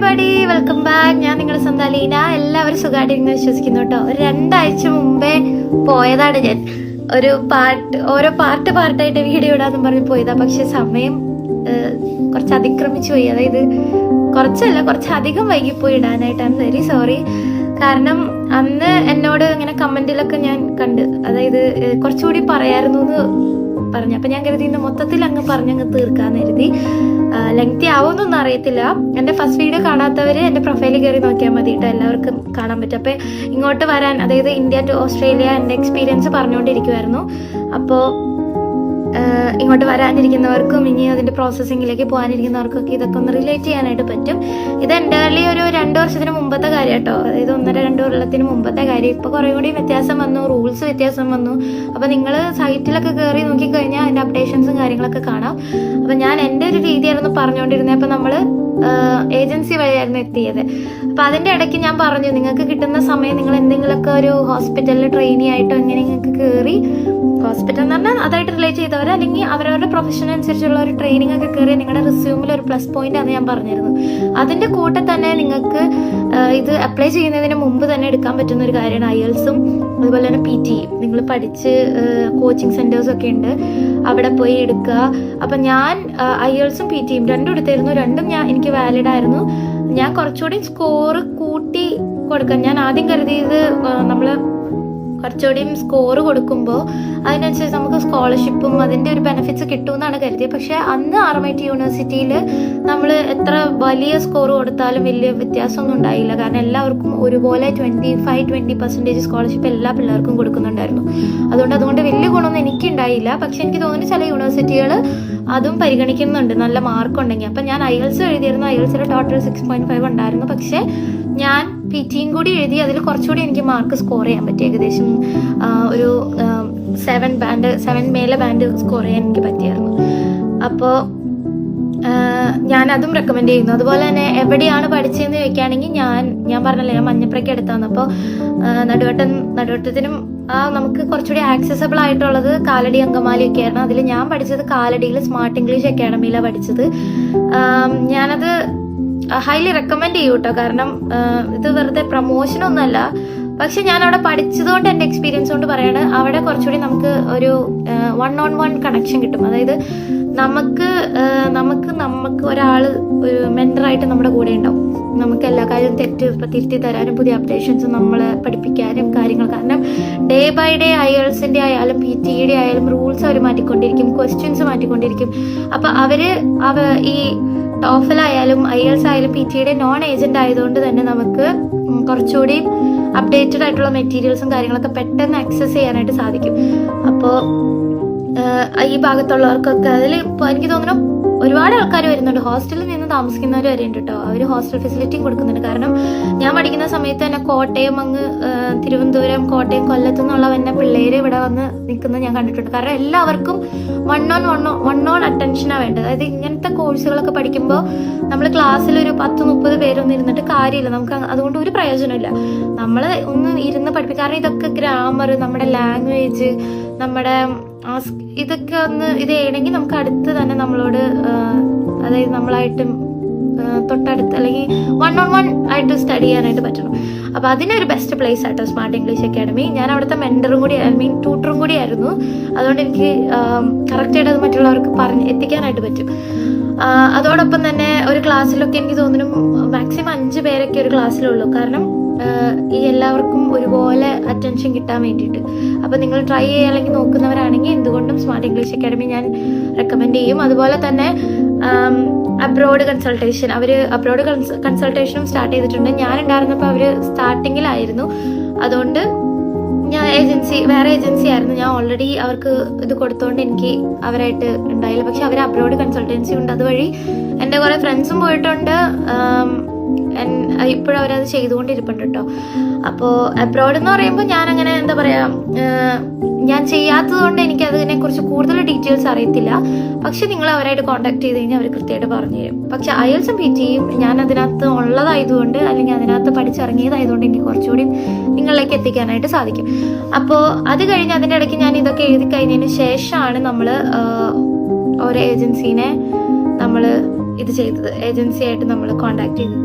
Everybody, welcome back. ഞാൻ നിങ്ങളുടെ സ്വന്തം അലീന. എല്ലാവരും സുഖമായിട്ടിരിക്കുന്നു വിശ്വസിക്കുന്നു കേട്ടോ. ഒരു 2 ആഴ്ച മുമ്പേ പോയതാണ് ഞാൻ. ഓരോ പാർട്ടായിട്ട് വീഡിയോ ഇടാന്ന് പറഞ്ഞ് പോയതാ. പക്ഷെ സമയം കുറച്ച് അതിക്രമിച്ചു പോയി. അതായത് കുറച്ചധികം വൈകിപ്പോയി ഇടാനായിട്ട്. I am very sorry. കാരണം അന്ന് എന്നോട് ഇങ്ങനെ കമന്റിലൊക്കെ ഞാൻ കണ്ട്, അതായത് കുറച്ചുകൂടി പറയായിരുന്നു എന്ന് പറഞ്ഞു. അപ്പൊ ഞാൻ കരുതി ഇന്ന് മൊത്തത്തിൽ പറഞ്ഞങ്ങ് തീർക്കാന്ന് കരുതി. ലെങ്തി ആവുമെന്നൊന്നും അറിയത്തില്ല. എൻ്റെ ഫസ്റ്റ് വീഡിയോ കാണാത്തവര് എൻ്റെ പ്രൊഫൈലിൽ കയറി നോക്കിയാൽ മതി കേട്ടോ, എല്ലാവർക്കും കാണാൻ പറ്റും. അപ്പൊ ഇങ്ങോട്ട് വരാൻ, അതായത് ഇന്ത്യ ടു ഓസ്ട്രേലിയ എൻ്റെ എക്സ്പീരിയൻസ് പറഞ്ഞുകൊണ്ടിരിക്കുമായിരുന്നു. അപ്പോൾ ഇങ്ങോട്ട് വരാനിരിക്കുന്നവർക്കും ഇനി അതിന്റെ പ്രോസസ്സിങ്ങിലേക്ക് പോകാനിരിക്കുന്നവർക്കൊക്കെ ഇതൊക്കെ ഒന്ന് റിലേറ്റ് ചെയ്യാനായിട്ട് പറ്റും. ഇത് എൻ്റെർലി ഒരു 2 വർഷത്തിന് മുമ്പത്തെ കാര്യം കേട്ടോ. അതായത് 1.5-2 കൊല്ലത്തിന് മുമ്പത്തെ കാര്യം. ഇപ്പൊ കുറെ കൂടി വ്യത്യാസം വന്നു, റൂൾസ് വ്യത്യാസം വന്നു. അപ്പൊ നിങ്ങൾ സൈറ്റിലൊക്കെ കയറി നോക്കിക്കഴിഞ്ഞാൽ അതിന്റെ അപ്ഡേഷൻസും കാര്യങ്ങളൊക്കെ കാണാം. അപ്പൊ ഞാൻ എൻ്റെ ഒരു രീതിയായിരുന്നു പറഞ്ഞുകൊണ്ടിരുന്നത്. അപ്പൊ നമ്മള് ഏജൻസി വഴിയായിരുന്നു എത്തിയത്. അപ്പൊ അതിന്റെ ഇടയ്ക്ക് ഞാൻ പറഞ്ഞു, നിങ്ങൾക്ക് കിട്ടുന്ന സമയം നിങ്ങൾ എന്തെങ്കിലുമൊക്കെ ഒരു ഹോസ്പിറ്റലിൽ ട്രെയിനി ആയിട്ടോ ഇങ്ങനെ നിങ്ങൾക്ക് കയറി, ഹോസ്പിറ്റൽ എന്ന് പറഞ്ഞാൽ അതായിട്ട് റിലേറ്റ് ചെയ്തവർ അല്ലെങ്കിൽ അവരവരുടെ പ്രൊഫഷൻ അനുസരിച്ചുള്ള ഒരു ട്രെയിനിങ് ഒക്കെ കയറി നിങ്ങളുടെ റിസ്യൂമിൽ ഒരു പ്ലസ് പോയിന്റ് ആണ് ഞാൻ പറഞ്ഞിരുന്നു. അതിന്റെ കൂടെ തന്നെ നിങ്ങൾക്ക് ഇത് അപ്ലൈ ചെയ്യുന്നതിന് മുമ്പ് തന്നെ എടുക്കാൻ പറ്റുന്ന ഒരു കാര്യമാണ് IELTS-ഉം അതുപോലെ തന്നെ PT. നിങ്ങൾ പഠിച്ച് കോച്ചിങ് സെന്റേഴ്സ് ഒക്കെ ഉണ്ട്, അവിടെ പോയി എടുക്കുക. അപ്പൊ ഞാൻ IELTS-ഉം PT-യും രണ്ടും എടുത്തായിരുന്നു. രണ്ടും എനിക്ക് വാലിഡ് ആയിരുന്നു. ഞാൻ കുറച്ചുകൂടി സ്കോർ കൂട്ടി കൊടുക്കാൻ ഞാൻ ആദ്യം കരുതിയത്, നമ്മള് കുറച്ചുകൂടിയും സ്കോർ കൊടുക്കുമ്പോൾ അതിനനുസരിച്ച് നമുക്ക് സ്കോളർഷിപ്പും അതിന്റെ ഒരു ബെനിഫിറ്റ്സ് കിട്ടുമെന്നാണ് കരുതിയത്. പക്ഷെ അന്ന് RMIT യൂണിവേഴ്സിറ്റിയിൽ നമ്മൾ എത്ര വലിയ സ്കോർ കൊടുത്താലും വലിയ വ്യത്യാസമൊന്നും ഉണ്ടായില്ല. കാരണം എല്ലാവർക്കും ഒരുപോലെ 25-20% സ്കോളർഷിപ്പ് എല്ലാ പിള്ളേർക്കും കൊടുക്കുന്നുണ്ടായിരുന്നു. അതുകൊണ്ട് വലിയ ഗുണമൊന്നും എനിക്കുണ്ടായില്ല. പക്ഷെ എനിക്ക് തോന്നുന്നു ചില യൂണിവേഴ്സിറ്റികൾ അതും പരിഗണിക്കുന്നുണ്ട്, നല്ല മാർക്ക് ഉണ്ടെങ്കിൽ. അപ്പം ഞാൻ IELTS എഴുതിയിരുന്നു. IELTS ടോട്ടൽ 6.5 ഉണ്ടായിരുന്നു. പക്ഷെ ഞാൻ PT-യും കൂടി എഴുതി. അതിൽ കുറച്ചുകൂടി എനിക്ക് മാർക്ക് സ്കോർ ചെയ്യാൻ പറ്റി. ഏകദേശം ഒരു 7 മേലെ ബാൻഡ് സ്കോർ ചെയ്യാൻ എനിക്ക് പറ്റിയായിരുന്നു. അപ്പോൾ ഞാൻ അതും റെക്കമെൻഡ് ചെയ്യുന്നു. അതുപോലെ തന്നെ എവിടെയാണ് പഠിച്ചതെന്ന് ചോദിക്കുകയാണെങ്കിൽ ഞാൻ പറഞ്ഞല്ലോ, ഞാൻ മഞ്ഞപ്പുറയ്ക്ക് എടുത്താന്ന്. അപ്പോൾ നടുവട്ടത്തിനും നമുക്ക് കുറച്ചുകൂടി ആക്സസബിൾ ആയിട്ടുള്ളത് കാലടി, അങ്കമാലി ഒക്കെ ആയിരുന്നു. അതിൽ ഞാൻ പഠിച്ചത് കാലടിയിൽ സ്മാർട്ട് ഇംഗ്ലീഷ് അക്കാഡമിയിലാണ് പഠിച്ചത്. ഞാനത് ഹൈലി റെക്കമെൻഡ് ചെയ്യൂ കേട്ടോ. കാരണം ഇത് വെറുതെ പ്രൊമോഷനൊന്നുമല്ല. പക്ഷെ ഞാൻ അവിടെ പഠിച്ചതുകൊണ്ട് എൻ്റെ എക്സ്പീരിയൻസ് കൊണ്ട് പറയാണ്, അവിടെ കുറച്ചുകൂടി നമുക്ക് ഒരു 1-on-1 കണക്ഷൻ കിട്ടും. അതായത് നമുക്ക് ഒരാള് ഒരു മെന്ററായിട്ട് നമ്മുടെ കൂടെ ഉണ്ടാവും. നമുക്ക് എല്ലാ കാര്യവും തിരുത്തി തരാനും പുതിയ അപ്ഡേഷൻസ് നമ്മളെ പഠിപ്പിക്കാനും കാര്യങ്ങൾ. കാരണം ഡേ ബൈ ഡേ IELTS-ന്റെ ആയാലും PT-യുടെ ആയാലും റൂൾസ് അവർ മാറ്റിക്കൊണ്ടിരിക്കും, ക്വസ്റ്റ്യൻസ് മാറ്റിക്കൊണ്ടിരിക്കും. അപ്പൊ ഈ TOEFL ആയാലും IELTS ആയാലും PT-യുടെ നോൺ ഏജന്റ് ആയതുകൊണ്ട് തന്നെ നമുക്ക് കുറച്ചുകൂടി അപ്ഡേറ്റഡ് ആയിട്ടുള്ള മെറ്റീരിയൽസും കാര്യങ്ങളൊക്കെ പെട്ടെന്ന് ആക്സസ് ചെയ്യാനായിട്ട് സാധിക്കും. അപ്പോൾ ഈ ഭാഗത്തുള്ളവർക്കൊക്കെ അതിൽ എനിക്ക് തോന്നുന്നു ഒരുപാട് ആൾക്കാർ വരുന്നുണ്ട്. ഹോസ്റ്റലിൽ നിന്ന് താമസിക്കുന്നവർ വരെ ഉണ്ട് കേട്ടോ. അവർ ഹോസ്റ്റൽ ഫെസിലിറ്റിയും കൊടുക്കുന്നുണ്ട്. കാരണം ഞാൻ പഠിക്കുന്ന സമയത്ത് തന്നെ കോട്ടയം, തിരുവനന്തപുരം, കോട്ടയം, കൊല്ലത്തു നിന്നുള്ള തന്നെ പിള്ളേര് ഇവിടെ വന്ന് നിൽക്കുന്നത് ഞാൻ കണ്ടിട്ടുണ്ട്. കാരണം എല്ലാവർക്കും വൺ ഓൺ അറ്റൻഷനാണ് വേണ്ടത്. അതായത് ഇങ്ങനത്തെ കോഴ്സുകളൊക്കെ പഠിക്കുമ്പോൾ നമ്മൾ ക്ലാസ്സിൽ ഒരു 10-30 പേരൊന്നും ഇരുന്നിട്ട് കാര്യമില്ല. നമുക്ക് അതുകൊണ്ട് ഒരു പ്രയോജനമില്ല. നമ്മൾ ഒന്ന് ഇരുന്ന് പഠിപ്പിക്കും. കാരണം ഇതൊക്കെ ഗ്രാമർ, നമ്മുടെ ലാംഗ്വേജ്, നമ്മുടെ ഇതൊക്കെ ഇത് ചെയ്യണമെങ്കിൽ നമുക്ക് അടുത്ത് തന്നെ നമ്മളോട്, അതായത് നമ്മളായിട്ടും തൊട്ടടുത്ത് അല്ലെങ്കിൽ 1-on-1 ആയിട്ട് സ്റ്റഡി ചെയ്യാനായിട്ട് പറ്റണം. അപ്പൊ അതിനൊരു ബെസ്റ്റ് പ്ലേസ് ആട്ടോ സ്മാർട്ട് ഇംഗ്ലീഷ് അക്കാഡമി. ഞാൻ അവിടുത്തെ മെന്ററും കൂടി ട്യൂട്ടറും കൂടി ആയിരുന്നു. അതുകൊണ്ട് എനിക്ക് കറക്റ്റായിട്ട് അത് മറ്റുള്ളവർക്ക് എത്തിക്കാനായിട്ട് പറ്റും. അതോടൊപ്പം തന്നെ ഒരു ക്ലാസ്സിലൊക്കെ എനിക്ക് തോന്നുന്നു മാക്സിമം 5 പേരൊക്കെ ഒരു ക്ലാസ്സിലുള്ളൂ. കാരണം ഈ എല്ലാവർക്കും ഒരുപോലെ അറ്റൻഷൻ കിട്ടാൻ വേണ്ടിയിട്ട്. അപ്പൊ നിങ്ങൾ ട്രൈ ചെയ്യുക അല്ലെങ്കിൽ നോക്കുന്നവരാണെങ്കിൽ എന്തുകൊണ്ടും സ്മാർട്ട് ഇംഗ്ലീഷ് അക്കാഡമി ഞാൻ റെക്കമെൻഡ് ചെയ്യും. അതുപോലെ തന്നെ അബ്രോഡ് കൺസൾട്ടേഷനും സ്റ്റാർട്ട് ചെയ്തിട്ടുണ്ട്. ഞാൻ ഉണ്ടായിരുന്നപ്പോൾ അവര് സ്റ്റാർട്ടിങ്ങിലായിരുന്നു. അതുകൊണ്ട് ഞാൻ വേറെ ഏജൻസി ആയിരുന്നു. ഞാൻ ഓൾറെഡി അവർക്ക് ഇത് കൊടുത്തോണ്ട് എനിക്ക് അവരായിട്ട് ഉണ്ടായില്ല. പക്ഷെ അവർ അബ്രോഡ് കൺസൾട്ടൻസി ഉണ്ട്. അതുവഴി എൻ്റെ കുറെ ഫ്രണ്ട്സും പോയിട്ടുണ്ട്. ഇപ്പോഴും അവരത് ചെയ്തുകൊണ്ടിരിപ്പുണ്ട് കേട്ടോ. അപ്പോൾ അബ്രോഡ് എന്ന് പറയുമ്പോൾ ഞാൻ അങ്ങനെ എന്താ പറയാ, ഞാൻ ചെയ്യാത്തത് കൊണ്ട് എനിക്ക് അതിനെ കുറിച്ച് കൂടുതൽ ഡീറ്റെയിൽസ് അറിയത്തില്ല. പക്ഷെ നിങ്ങൾ അവരായിട്ട് കോൺടാക്ട് ചെയ്ത് കഴിഞ്ഞാൽ അവർ കൃത്യമായിട്ട് പറഞ്ഞു തരും. പക്ഷെ IELTS-ഉം PT-യും ഞാൻ അതിനകത്ത് ഉള്ളതായതുകൊണ്ട് അല്ലെങ്കിൽ അതിനകത്ത് പഠിച്ചിറങ്ങിയതായതുകൊണ്ട് എനിക്ക് കുറച്ചുകൂടി നിങ്ങളിലേക്ക് എത്തിക്കാനായിട്ട് സാധിക്കും. അപ്പോൾ അത് കഴിഞ്ഞ് അതിൻ്റെ ഇടയ്ക്ക് ഞാൻ ഇതൊക്കെ എഴുതി കഴിഞ്ഞതിന് ശേഷമാണ് നമ്മൾ ഓരോ ഏജൻസീനെ ഇത് ചെയ്തത്, ഏജൻസി ആയിട്ട് നമ്മൾ കോണ്ടാക്ട് ചെയ്തത്.